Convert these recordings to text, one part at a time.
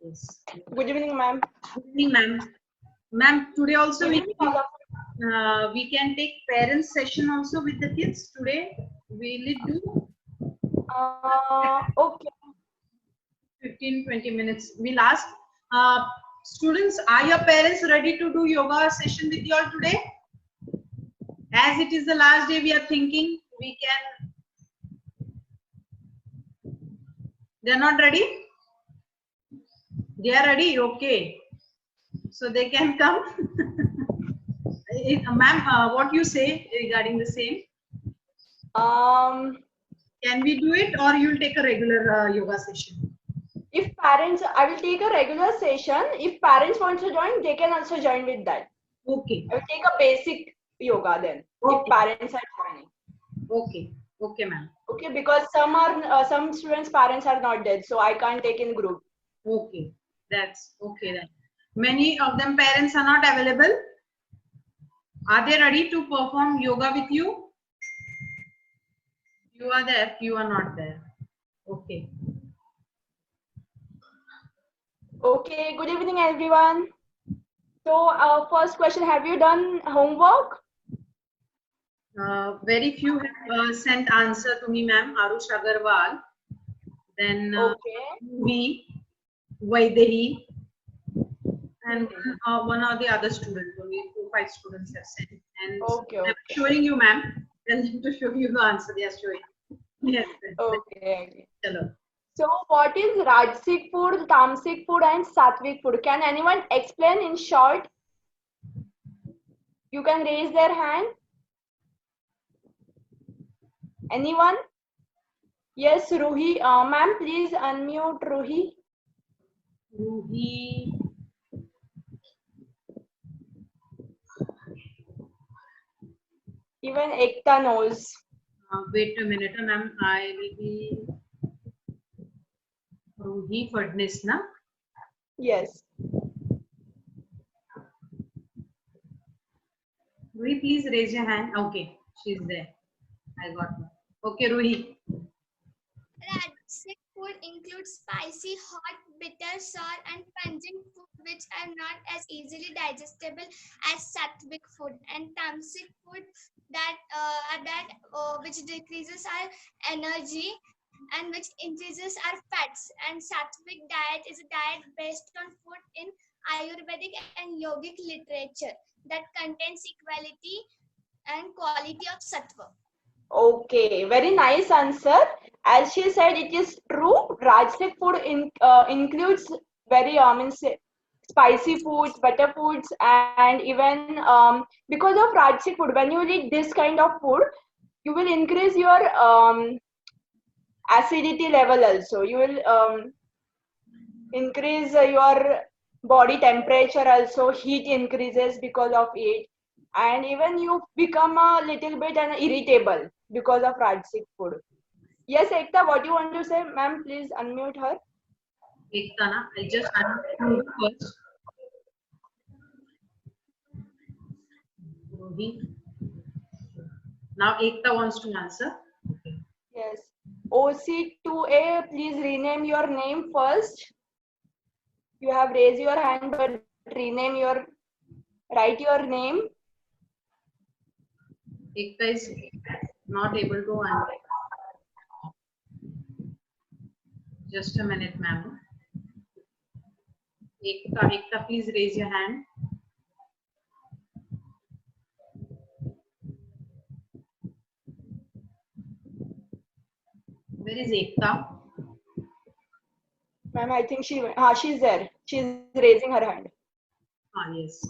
Yes. Good evening, ma'am. Good evening, ma'am. Ma'am, today also we can take parents session also with the kids today. Will it do? Okay. 15-20 minutes. We'll ask students, are your parents ready to do yoga session with you all today? As it is the last day, we are thinking we can. They are not ready? They are ready? Okay. So they can come. Ma'am, what you say regarding the same? Can we do it, or you'll take a regular yoga session? If parents, I will take a regular session. If parents want to join, they can also join with that. Okay. I will take a basic yoga then. Okay. If parents are joining. Okay. Okay, ma'am. Okay, because some students' parents are not there, so I can't take in group. Okay, that's okay then. Many of them parents are not available. Are they ready to perform yoga with you? You are there, you are not there. Okay. Okay, good evening, everyone. So, first question, have you done homework? Very few have sent answer to me, ma'am. Arush Agarwal. Then we, Vaidehi, and one or the other student. Only 4-5 students have sent. And I'm showing you, ma'am. Tell them to show you the answer. They are showing. Yes. Okay. Hello. So, what is Rajasic food, Tamasic food, and Sattvic food? Can anyone explain in short? You can raise their hand. Anyone? Yes, Ruhi. Ma'am, please unmute Ruhi. Ruhi. Even Ekta knows. Wait a minute, ma'am. I will be Ruhi Fadnis, na? Yes. Ruhi, please raise your hand. Okay, she's there. I got her. Okay, Ruhi. Rajasic food includes spicy, hot, bitter, sour, and pungent food which are not as easily digestible as sattvic food, and tamasic food which decreases our energy and which increases our fats. And sattvic diet is a diet based on food in Ayurvedic and yogic literature that contains equality and quality of sattva. Okay, very nice answer. As she said, it is true. Rajasic food includes very spicy foods, butter foods, and even because of Rajasic food, when you eat this kind of food, you will increase your acidity level also. You will increase your body temperature also. Heat increases because of it, and even you become a little bit irritable because of Rajasic food. Yes, Ekta, what do you want to say? Ma'am, please unmute her. Ekta, na? I'll just unmute first. Ruhi. Now Ekta wants to answer. Okay. Yes. OC2A, please rename your name first. You have raised your hand, but write your name. Ekta is not able to answer. Just a minute, ma'am. Ekta, please raise your hand. Where is Ekta? Ma'am, I think she's there. She's raising her hand. Ah, yes.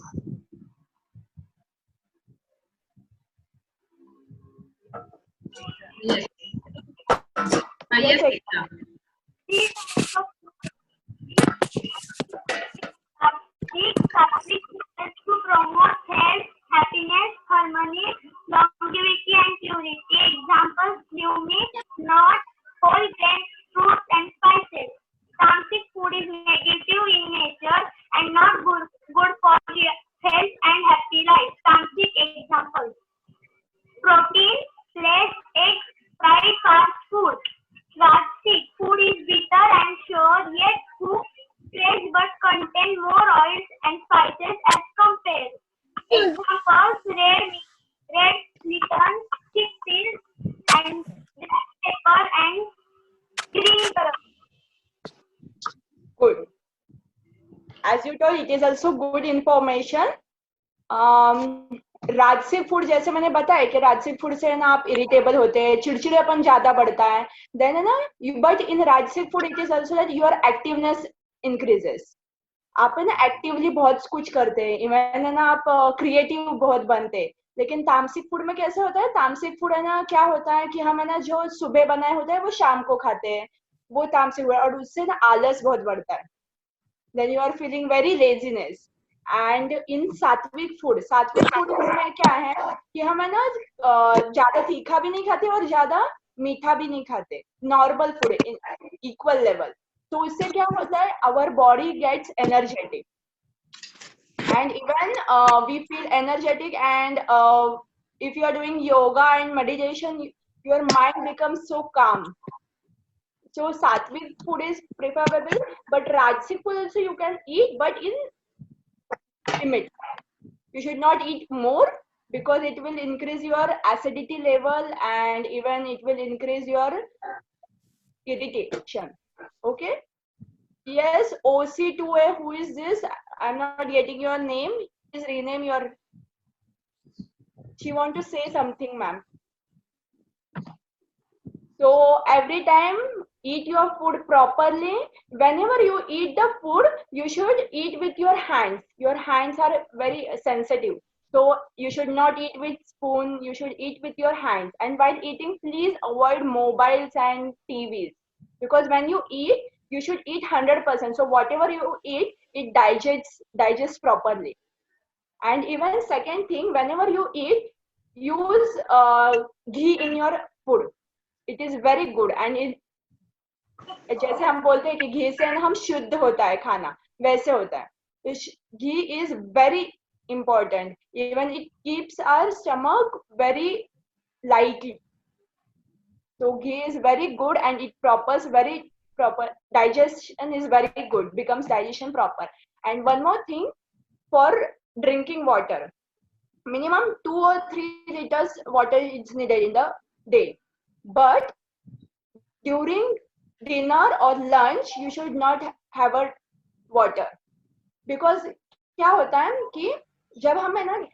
Yes. Yes, Ekta. To promote health, happiness, harmony, longevity, and purity. Examples: new meat, nuts, whole grains, fruits, and spices. Tamasic food is negative in nature and not good for health and happy life. Tamasic examples: protein, flesh, eggs, fried fast food. Rajasic food is bitter and sour, yet food tastes but contain more oils and spices as compared. Examples: red Lipton, chickpeas, and black pepper and green pepper. Good. As you told, it is also good information. राजसिक food जैसे मैंने बताया कि राजसिक food से ना आप irritable होते हैं, चिड़चिड़ेपन ज्यादा बढ़ता है, देन है ना, बट इन राजसिक food it is also that your activeness increases. आप है ना एक्टिवली बहुत कुछ करते हैं, इवन है ना आप क्रिएटिव बहुत बनते हैं. लेकिन तामसिक फूड में कैसे होता है, तामसिक फूड है ना क्या होता है कि हम है ना जो सुबह बनाए होते हैं वो शाम को खाते हैं, वो तामसिक फूड, और उससे ना आलस बहुत बढ़ता है. Then you are feeling very laziness. And in sattvic food में क्या है कि हम है ना ज्यादा तीखा भी नहीं खाते और ज्यादा मीठा भी नहीं खाते, नॉर्मल फूड इक्वल लेवल. तो इससे क्या होता है, our body gets energetic and even we feel energetic, and if you are doing yoga and meditation, your mind becomes so calm. So sattvic food is preferable, but rajasic food also you can eat, but in limit. You should not eat more because it will increase your acidity level and even it will increase your irritation. Okay. Yes, OC2A, who is this? I'm not getting your name. Please rename your. She want to say something, ma'am. So every time eat your food properly. Whenever you eat the food, you should eat with your hands. Your hands are very sensitive. So you should not eat with spoon. You should eat with your hands. And while eating, please avoid mobiles and TVs. Because when you eat, you should eat 100%. So whatever you eat, it digests properly. And even second thing, whenever you eat, use ghee in your food. It is very good. And जैसे हम बोलते हैं कि घी से हम शुद्ध होता है खाना, वैसे होता है. Ghee is very important. Even it keeps our stomach very lightly. So ghee is very good and it proper digestion is very good, becomes digestion proper. And one more thing, for drinking water, minimum 2 or 3 liters water is needed in the day, but during dinner or lunch you should not have a water. Because क्या होता है कि जब हम है ना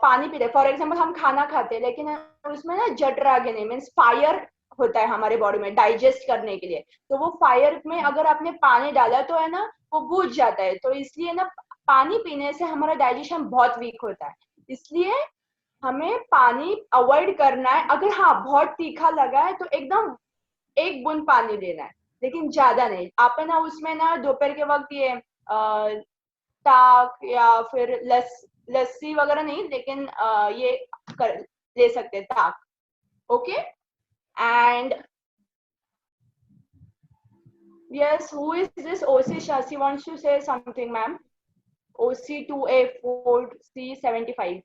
पानी पीते, फॉर एग्जाम्पल हम खाना खाते हैं लेकिन उसमें ना जठराग्नि मीन्स फायर होता है हमारे बॉडी में डाइजेस्ट करने के लिए, तो वो फायर में अगर आपने पानी डाला तो है ना वो बुझ जाता है. तो इसलिए ना पानी पीने से हमारा डाइजेशन बहुत वीक होता है, इसलिए हमें पानी अवॉइड करना है. अगर हाँ बहुत तीखा लगा है तो एकदम 1 बूंद पानी लेना है, लेकिन ज्यादा नहीं. आप है ना उसमें ना दोपहर के वक्त ये ताक या फिर लस्सी वगैरह नहीं, लेकिन ये ले सकते हैं ताक. Okay. And yes, who is this OC Shasi wants to say something, ma'am? OC2A4C75.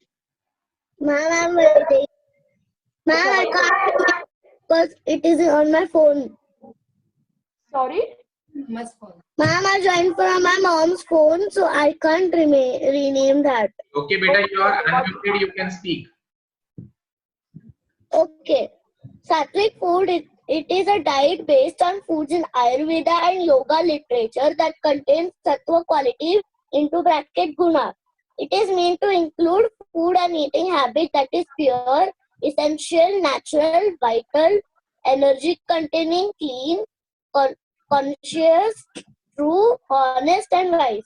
Ma'am, I'm waiting. Ma'am, I can't because it is on my phone. Sorry? Ma'am, I joined from my mom's phone, so I can't rename that. Okay, beta, you are unmuted. You can speak. Okay. Sattvic food, it is a diet based on foods in Ayurveda and yoga literature that contains sattva quality into bracket guna. It is meant to include food and eating habit that is pure, essential, natural, vital, energy containing, clean, conscious, true, honest and wise.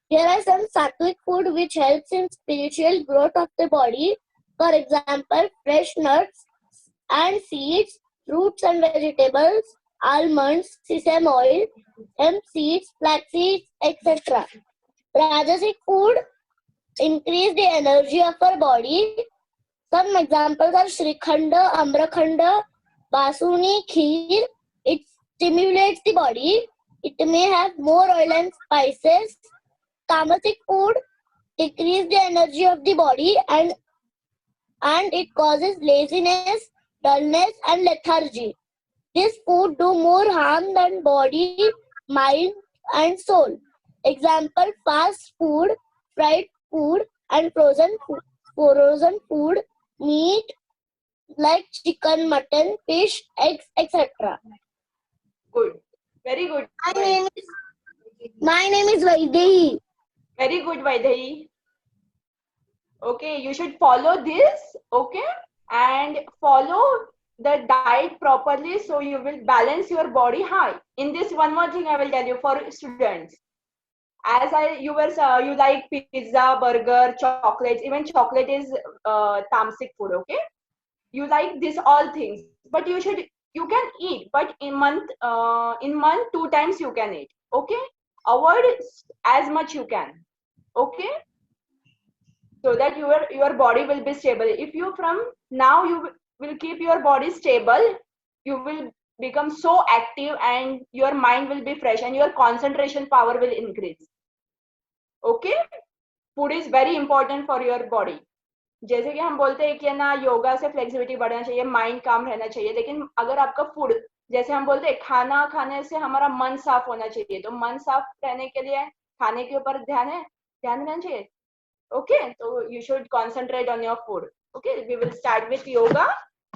Here are some sattvic food which helps in spiritual growth of the body. For example, fresh nuts and seeds, fruits and vegetables, almonds, sesame oil, hemp seeds, flax seeds, etc. Rajasic food increase the energy of our body. Some examples are Shrikhanda, Amrakhanda, Basuni, Kheer. It stimulates the body. It may have more oil and spices. Tamasic food decrease the energy of the body and it causes laziness, dullness and lethargy. This food do more harm than body, mind and soul. Example: fast food, fried food, and frozen food, meat like chicken, mutton, fish, eggs, etc. Good. Very good. My name is Vaidehi. Very good, Vaidehi. Okay, you should follow this, okay, and follow the diet properly so you will balance your body high. In this, one more thing I will tell you for students. As you like pizza, burger, chocolates. Even chocolate is tamasic food, okay? You like this all things, but you can eat, but in month 2 times you can eat, okay? Avoid as much you can, okay? So that your body will be stable. If you from now you will keep your body stable, you will become so active and your mind will be fresh and your concentration power will increase, okay? Food is very important for your body. जैसे कि हम बोलते हैं कि ना योगा से flexibility बढ़ना चाहिए, माइंड काम रहना चाहिए, लेकिन अगर आपका फूड, जैसे हम बोलते हैं खाना खाने से हमारा मन साफ होना चाहिए, तो मन साफ रहने के लिए खाने के ऊपर ध्यान देना चाहिए, okay? So you should concentrate on your food, okay? We will start with yoga.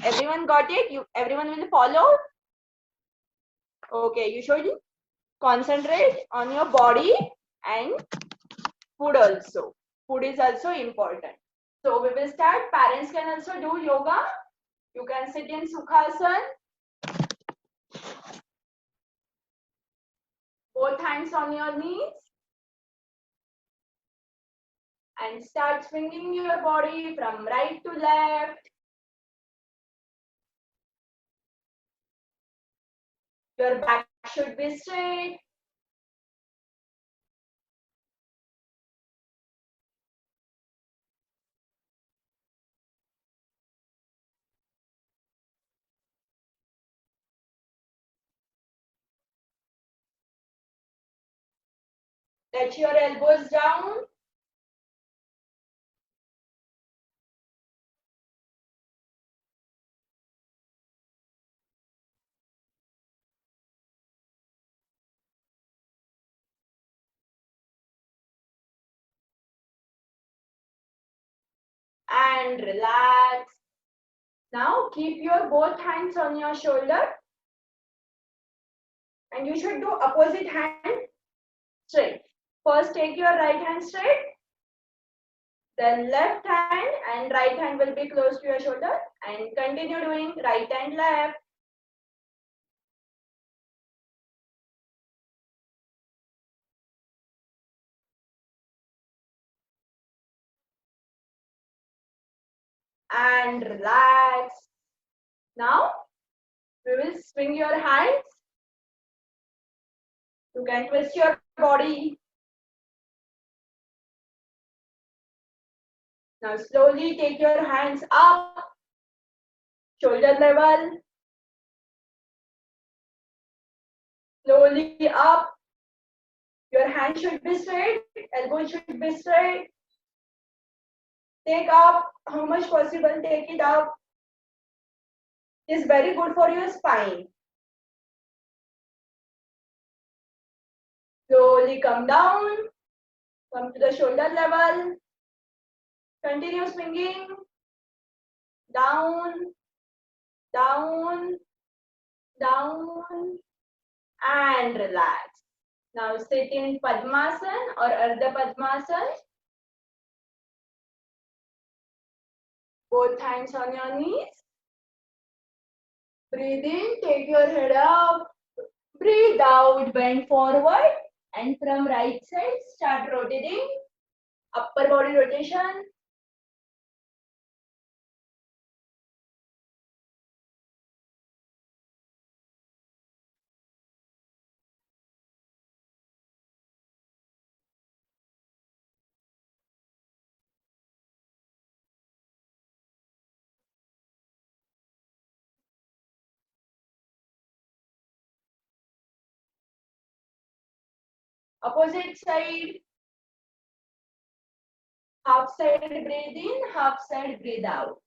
Everyone got it? Everyone will follow? Okay, you should concentrate on your body and food also. Food is also important. So we will start. Parents can also do yoga. You can sit in Sukhasana. Both hands on your knees. And start swinging your body from right to left. Your back should be straight. Let your elbows down. And relax. Now keep your both hands on your shoulder. And you should do opposite hand straight. First take your right hand straight. Then left hand and right hand will be close to your shoulder. And continue doing right and left. And relax. Now we will swing your hands. You can twist your body. Now slowly take your hands up, shoulder level. Slowly up. Your hand should be straight, elbow should be straight. Take up how much possible, take it up. It's very good for your spine. Slowly come down, come to the shoulder level. Continue swinging. Down, down, down, and relax. Now sit in Padmasana or Ardha Padmasana. Both hands on your knees. Breathe in, take your head up. Breathe out, bend forward. And from right side, start rotating. Upper body rotation. Opposite side. Half side breathe in, half side breathe out.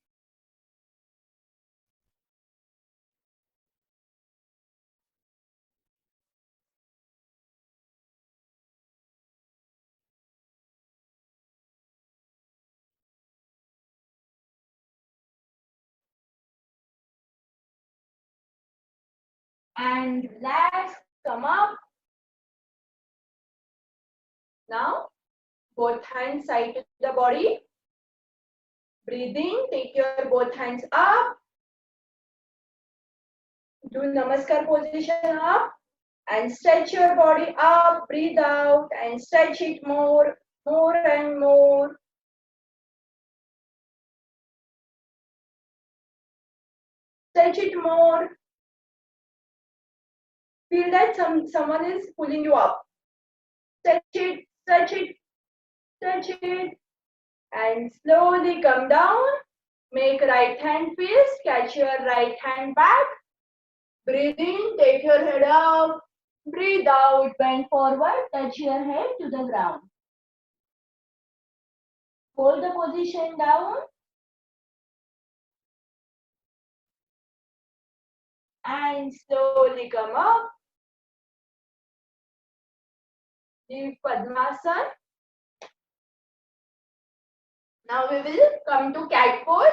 and relax. Come up. Now, both hands side to the body. Breathe in, take your both hands up. Do Namaskar position up and stretch your body up. Breathe out and stretch it more and more. Stretch it more. Feel that someone is pulling you up. Stretch it, stretch it, stretch it. And slowly come down. Make right hand fist. Catch your right hand back. Breathe in, take your head up. Breathe out, bend forward, touch your head to the ground. Hold the position down. And slowly come up. Leave Padmasana. Now we will come to cat pose.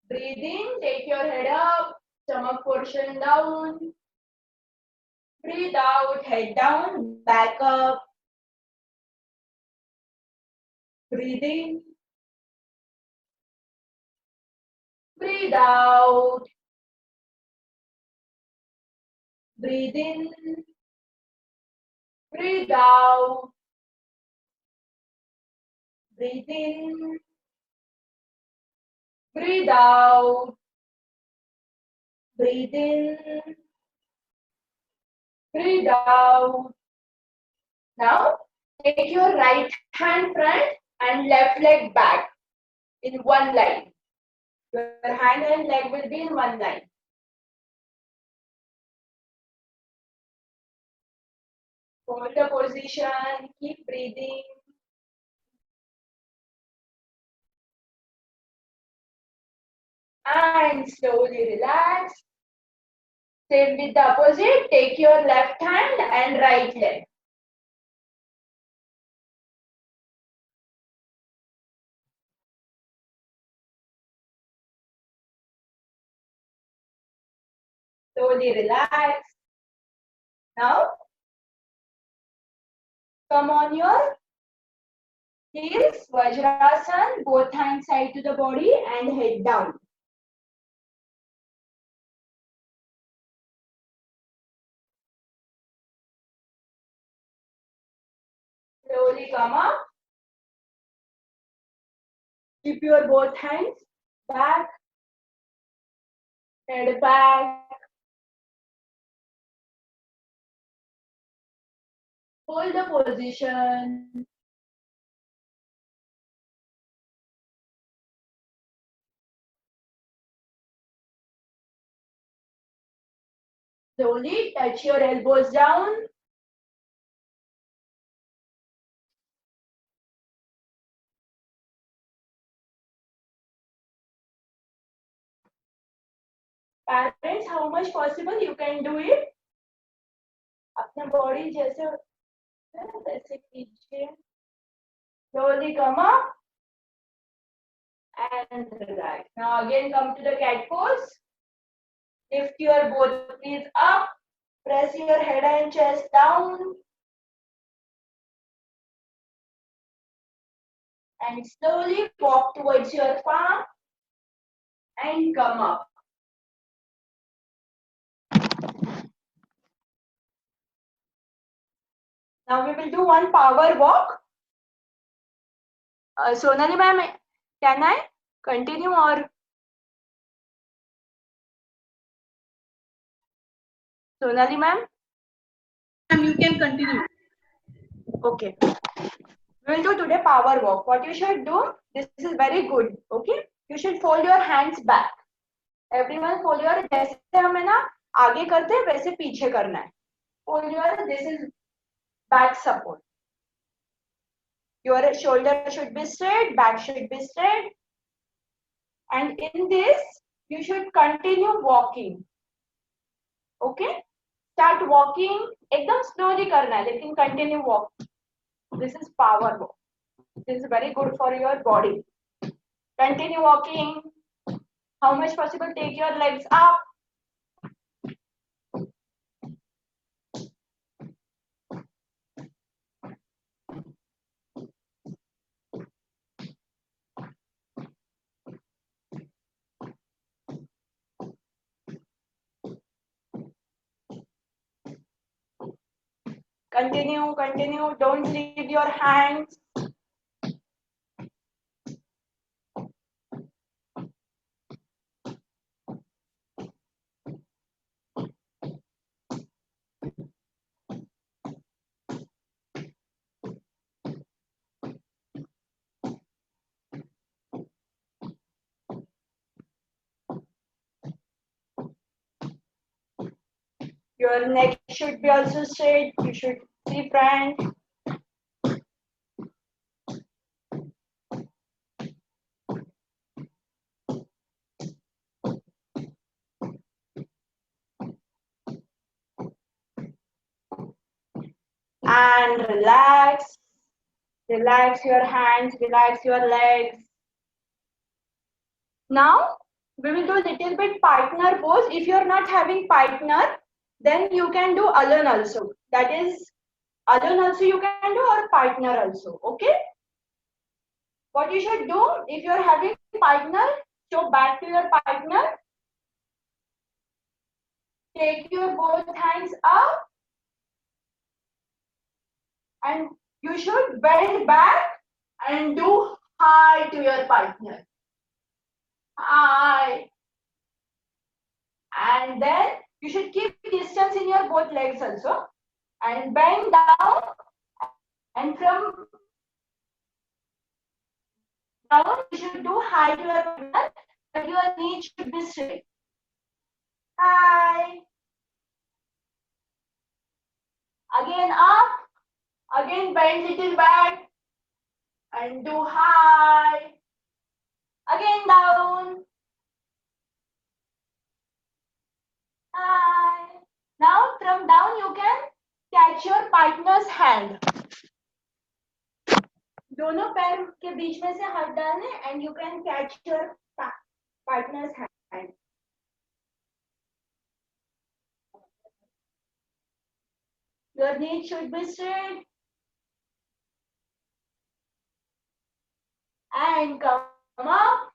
Breathe in, take your head up, stomach portion down. Breathe out, head down, back up. Breathe in. Breathe out. Breathe in. Breathe out. Breathe in. Breathe out. Breathe in. Breathe out. Now, take your right hand front and left leg back in one line. Your hand and leg will be in one line. Hold the position, keep breathing. And slowly relax. Same with the opposite. Take your left hand and right leg. Slowly relax. Now, come on your heels, Vajrasana, both hands side to the body and head down. Slowly come up. Keep your both hands back, head back. Hold the position. Slowly touch your elbows down. Parents, how much possible you can do it? अपना body जैसे वैसे कीजिए. Slowly come up and relax. Now again come to the cat pose. Lift your both knees up. Press your head and chest down. And slowly walk towards your palm and come up. Now we will do one power walk. Sonali ma'am, can I continue or? Sonali ma'am? Ma'am, you can continue. Okay. We will do today power walk. What you should do, this is very good. Okay. You should fold your hands back. Everyone fold your, जैसे हमें ना आगे करते हैं वैसे पीछे करना है. Fold your, this is back support. Your shoulder should be straight, back should be straight. And in this, you should continue walking. Okay? Start walking. एकदम slowly करना है, लेकिन continue walk. This is power walk. This is very good for your body. Continue walking. How much possible, take your legs up. Continue, continue. Don't leave your hands. Your neck should be also straight. You should see front. And relax. Relax your hands, relax your legs. Now, we will do a little bit partner pose. If you're not having partner, then you can do alone also. That is, alone also you can do or partner also. Okay? What you should do, if you're having partner, show back to your partner. Take your both hands up. And you should bend back and do hi to your partner. Hi. And then you should keep distance in your both legs also. And bend down. And from down, you should do hi to your partner. But your knee should be straight. Hi. Again up. Again bend little back. And do hi. Again down. Hi. Now from down you can catch your partner's hand. दोनों पैर के बीच में से हाथ डालने and you can catch your partner's hand. Your knee should be straight. And come up.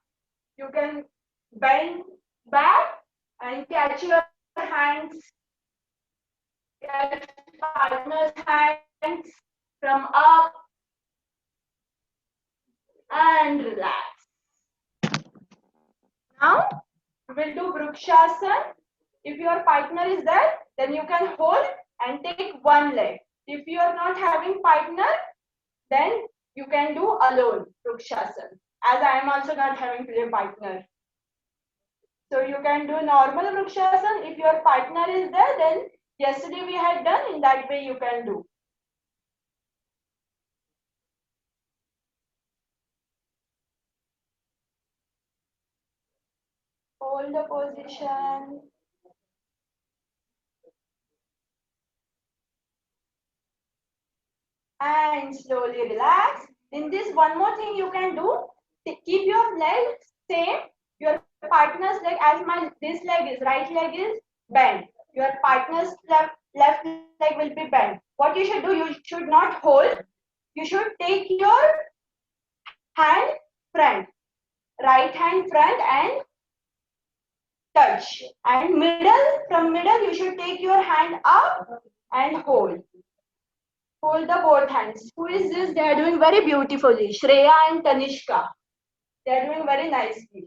You can bend back and catch your hands. Catch partner's hands from up. And relax. Now, we will do Vrikshasana. If your partner is there, then you can hold and take one leg. If you are not having partner, then you can do alone Vrikshasana. As I am also not having a partner. So you can do normal Vrikshasana. If your partner is there, then yesterday we had done, in that way you can do. Hold the position. And slowly relax. In this, one more thing you can do, keep your legs same. Your partner's leg, as this leg is, right leg is bent. Your partner's left leg will be bent. What you should do, you should not hold. You should take your hand front, right hand front and touch. And from middle, you should take your hand up and hold. Hold the both hands. Who is this? They are doing very beautifully. Shreya and Tanishka. They are doing very nicely.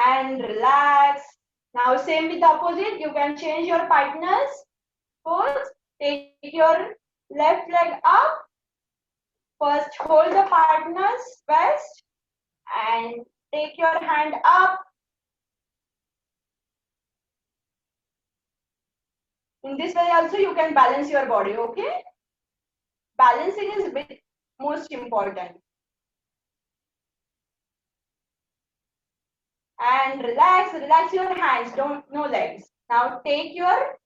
And relax. Now same with the opposite. You can change your partners. Pose. Take your left leg up. First hold the partner's waist and take your hand up. In this way also you can balance your body, okay? Balancing is most important. And relax your hands, no legs. Now take your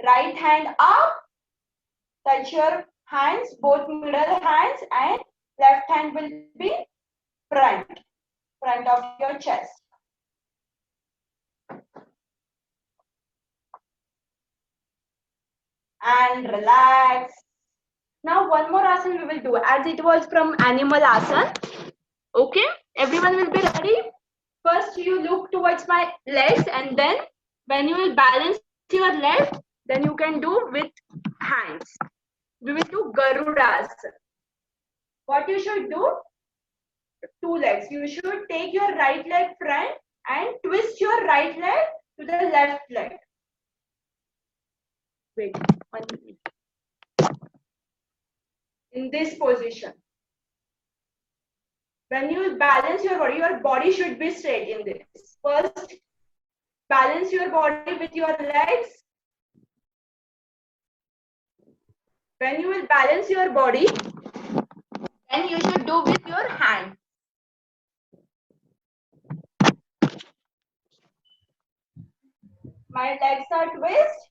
right hand up touch your hands, both middle hands, and left hand will be front of your chest. And relax. Now one more asana we will do, as it was from animal asana. Okay, everyone will be ready. First you look towards my legs, and then when you will balance your leg, then you can do with hands. We will do Garudasana. What you should do? Two legs. You should take your right leg front and twist your right leg to the left leg. Wait, 1 minute. In this position. When you balance your body should be straight in this. First, balance your body with your legs. When you will balance your body, then you should do with your hand. My legs are twist.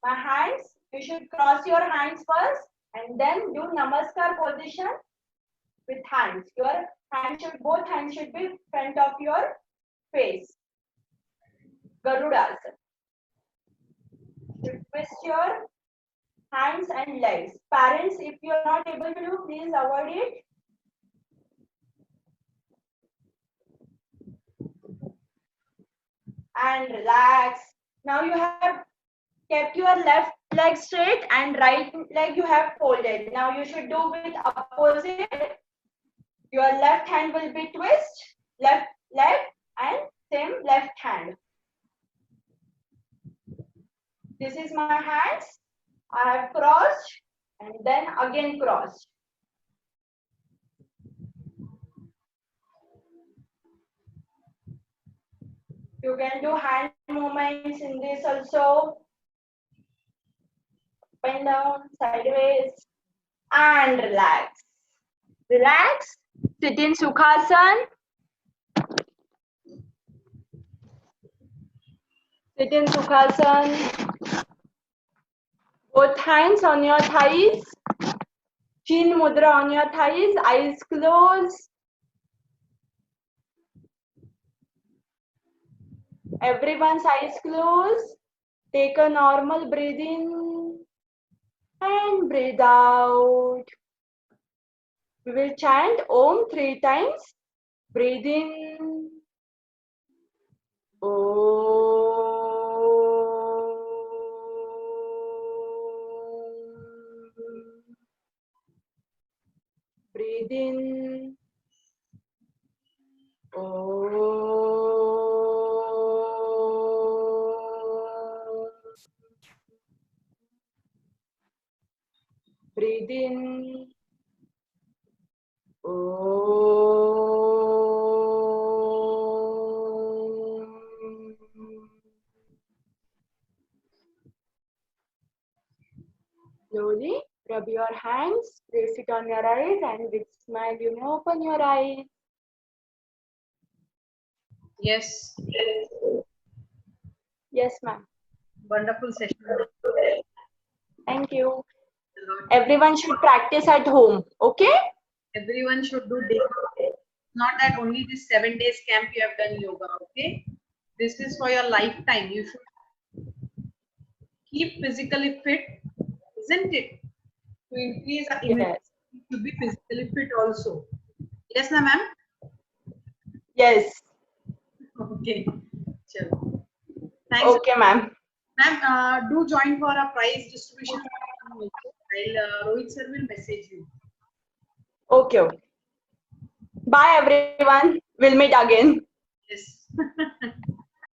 My hands, you should cross your hands first and then do Namaskar position with hands. Your hands should, both hands should be front of your face. Garudasana. You twist your hands and legs. Parents, if you are not able to do, please avoid it. And relax. Now you have kept your left leg straight and right leg you have folded. Now you should do with opposite. Your left hand will be twist, left leg and same left hand. This is my hands. I have crossed and then again crossed. You can do hand movements in this also. Up and down, sideways, and relax. Relax. Sit in Sukhasana. Sit in Sukhasana. Both hands on your thighs. Chin mudra on your thighs. Eyes closed. Everyone's eyes closed. Take a normal breath in and breathe out. We will chant Om 3 times. Breathe in. Om. Breathe in. Om. Breathe in. Slowly rub your hands, place it on your eyes, and with smile you may open your eyes. Yes. Yes, ma'am. Wonderful session. Thank you. Everyone should practice at home, okay? Everyone should do daily. Not that only this 7 days camp you have done yoga, okay? This is for your lifetime. You should keep physically fit, isn't it? To increase our immunity, Yes. to be physically fit also. Yes, na ma'am? Yes. Okay. Chalo. Thanks. Okay, ma'am. Ma'am, do join for a prize distribution. Rohit sir will message you. Okay, okay. Bye, everyone. We'll meet again. Yes.